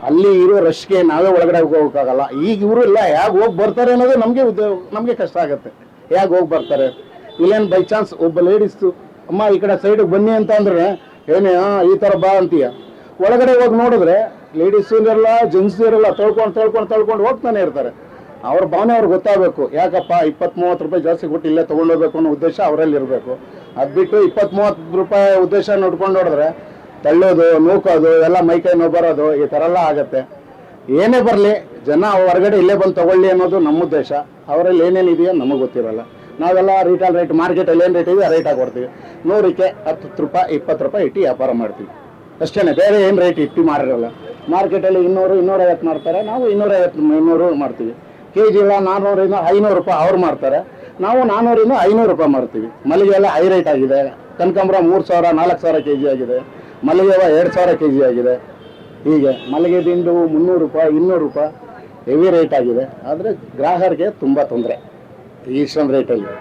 ಅಲ್ಲಿ ಇರೋ ರಶ್ಗೆ ನಾವೇ ಒಳಗಡೆ ಹೋಗೋಕ್ಕಾಗಲ್ಲ. ಈಗ ಇವರು ಇಲ್ಲ, ಹೇಗೆ ಹೋಗಿ ಬರ್ತಾರೆ ಅನ್ನೋದು ನಮಗೆ ಕಷ್ಟ ಆಗುತ್ತೆ. ಹೇಗೆ ಹೋಗಿ ಬರ್ತಾರೆ? ಇಲ್ಲೇನು ಬೈ ಚಾನ್ಸ್ ಒಬ್ಬ ಲೇಡೀಸು ಅಮ್ಮ ಈ ಕಡೆ ಸೈಡಿಗೆ ಬನ್ನಿ ಅಂತ ಅಂದ್ರೆ ಏನೇ ಈ ಥರ ಬಾ ಅಂತೀಯ. ಒಳಗಡೆ ಹೋಗಿ ನೋಡಿದ್ರೆ ಲೇಡೀಸು ಇರಲ್ಲ, ಜೆಂಟ್ಸು ಇರಲ್ಲ, ತಳ್ಕೊಂಡು ಹೋಗ್ತಾನೆ ಇರ್ತಾರೆ. ಅವ್ರ ಭಾವನೆ ಅವ್ರಿಗೆ ಗೊತ್ತಾಗಬೇಕು. ಯಾಕಪ್ಪ 20-30 ರೂಪಾಯಿ ಜಾಸ್ತಿ ಕೊಟ್ಟು ಇಲ್ಲೇ ತೊಗೊಂಡೋಗ್ಬೇಕು ಅನ್ನೋ ಉದ್ದೇಶ ಅವರಲ್ಲಿ ಇರಬೇಕು. ಅದು ಬಿಟ್ಟು 20-30 ರೂಪಾಯಿ ಉದ್ದೇಶ ನೋಡ್ಕೊಂಡು ನೋಡಿದ್ರೆ ತಳ್ಳೋದು, ನೂಕೋದು, ಎಲ್ಲ ಮೈಕೈ ನೋವು ಬರೋದು, ಈ ಥರ ಎಲ್ಲ ಆಗುತ್ತೆ. ಏನೇ ಬರಲಿ ಜನ ಹೊರಗಡೆ ಇಲ್ಲೇ ಬಂದು ತೊಗೊಳ್ಳಿ ಅನ್ನೋದು ನಮ್ಮ ಉದ್ದೇಶ. ಅವರಲ್ಲಿ ಏನೇನಿದೆಯೋ ನಮಗೆ ಗೊತ್ತಿರಲ್ಲ. ನಾವೆಲ್ಲ ರೀಟೇಲ್ ರೇಟ್, ಮಾರ್ಕೆಟಲ್ಲಿ ಏನು ರೇಟ್ ಇದೆಯೋ ಆ ರೇಟಾಗಿ ಕೊಡ್ತೀವಿ. 100ಕ್ಕೆ 10 ರೂಪಾಯಿ 20 ರೂಪಾಯಿ ಇಟ್ಟು ವ್ಯಾಪಾರ ಮಾಡ್ತೀವಿ ಅಷ್ಟೇ. ಬೇರೆ ಏನು ರೇಟ್ ಇಟ್ಟು ಮಾರಿರಲ್ಲ. ಮಾರ್ಕೆಟಲ್ಲಿ 200-250 ಮಾಡ್ತಾರೆ, ನಾವು 250-300 ಮಾಡ್ತೀವಿ. ಕೆ ಜಿ ಎಲ್ಲ 400-500 ರೂಪಾಯಿ ಅವ್ರು ಮಾಡ್ತಾರೆ, ನಾವು 400-500 ರೂಪಾಯಿ ಮಾಡ್ತೀವಿ. ಮಲ್ಲಿಗೆ ಎಲ್ಲ ಹೈ ರೇಟ್ ಆಗಿದೆ. ಕನಕಾಂಬರ 3000-4000 ಕೆ ಜಿ ಆಗಿದೆ. ಮಲ್ಲಿಗೆ 2000 ಕೆ ಜಿ ಆಗಿದೆ. ಹೀಗೆ ಮಲ್ಲಿಗೆ ದಿಂಡು 300 ರೂಪಾಯಿ 200 ರೂಪಾಯಿ ಹೆವಿ ರೇಟ್ ಆಗಿದೆ. ಆದರೆ ಗ್ರಾಹಕರಿಗೆ ತುಂಬ ತೊಂದರೆ ಈ ಇಷ್ಟೊಂದು ರೇಟಲ್ಲಿ.